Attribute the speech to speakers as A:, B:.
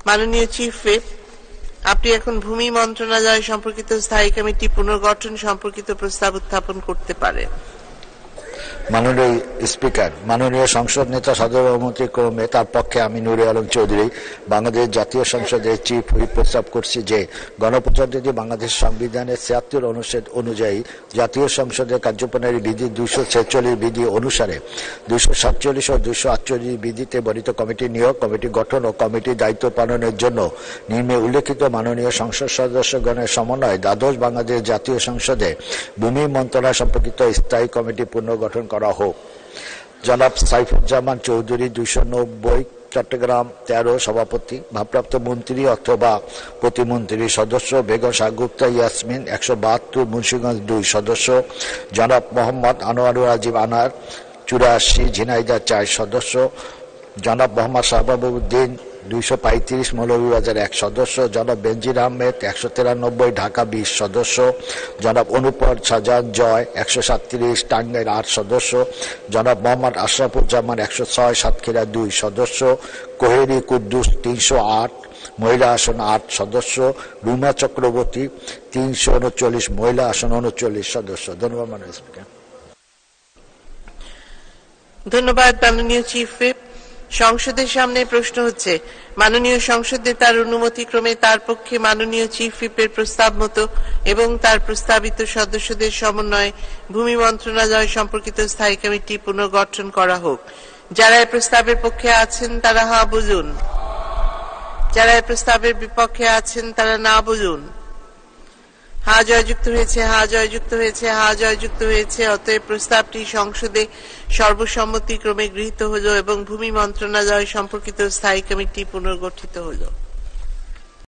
A: মাননীয় chief whip, আপনি এখন ভূমি মন্ত্রণালয় সম্পর্কিত স্থায়ী কমিটি পুনর্গঠন সম্পর্কিত প্রস্তাব উত্থাপন করতে পারেন।
B: মাননীয় স্পিকার, মাননীয় সংসদ নেতা সদরমন্ত্রী ক্রমে তার পক্ষে আমি নুরে আলম চৌধুরী বাংলাদেশ জাতীয় সংসদের চিফ হুইপ প্রস্তাব করছি যে গণপ্রজাতন্ত্রী বাংলাদেশ সংবিধানের ৭৬ অনুচ্ছেদ অনুযায়ী জাতীয় সংসদের কার্যপ্রণালী বিধি ২৪৬ বিধি অনুসারে ২৪৭ ও ২৪৮ বিধিতে বর্ণিত কমিটি নিয়োগ, কমিটি গঠন ও কমিটির দায়িত্ব পালনের জন্য নিম্নে উল্লেখিত মাননীয় সংসদ সদস্যগণের সমন্বয়ে দ্বাদশ বাংলাদেশ জাতীয় সংসদে ভূমি মন্ত্রণালয় সম্পর্কিত স্থায়ী কমিটি পুনর্গঠন করা হোক। জনাব সাইফুজ্জামান চৌধুরী ২৯০, চট্টগ্রাম ১৩ সভাপতি, ভারপ্রাপ্ত মন্ত্রী অথবা প্রতিমন্ত্রী সদস্য বেগম শাহগুপ্তা ইয়াসমিন ১৭২, মুন্সিগঞ্জ ২ সদস্য, জনাব মোহাম্মদ আনোয়ারুল আজিম আনার ৮৪, ঝিনাইদহ ৪ সদস্য, জনাব মোহাম্মদ শাহবাবুদ্দিন ২৩৫, মৌলভীবাজার ১ সদস্য, জনাব বেনজির আহমেদ ১৯৩, ঢাকা ২০ সদস্য, জনাব অনুপর শাহজাহান জয় ১৩৭, টাঙ্গাইল ৮ সদস্য, জনাব মোহাম্মদ আশরাফুজ্জামান ১০৬, সাতক্ষীরা ২ সদস্য, কোহেরি কুদ্দুস ৩০৮, মহিলা আসন ৮ সদস্য, রুমা চক্রবর্তী ৩৩৯, মহিলা আসন ৩৯ সদস্য। ধন্যবাদ মাননীয় স্পিকার।
A: ধন্যবাদ মাননীয় চিফ হুইপ। সংসদের সামনে প্রশ্ন হচ্ছে, মাননীয় সংসদ নেতার অনুমতিক্রমে তার পক্ষে মাননীয় চিফ হুইপের প্রস্তাব মতো এবং তার প্রস্তাবিত সদস্যদের সমন্বয়ে ভূমি মন্ত্রণালয় সম্পর্কিত স্থায়ী কমিটি পুনর্গঠন করা হোক। যারা এই প্রস্তাবের পক্ষে আছেন তারা হা বলুন, যারা এই প্রস্তাবের বিপক্ষে আছেন তারা না বলুন। হা জয়যুক্ত হয়েছে, হা জয়যুক্ত হয়েছে, হা জয়যুক্ত হয়েছে। অতএব প্রস্তাবটি সংসদে সর্বসম্মতিক্রমে গৃহীত হল এবং ভূমি মন্ত্রণালয় সম্পর্কিত স্থায়ী কমিটি পুনর্গঠিত হল।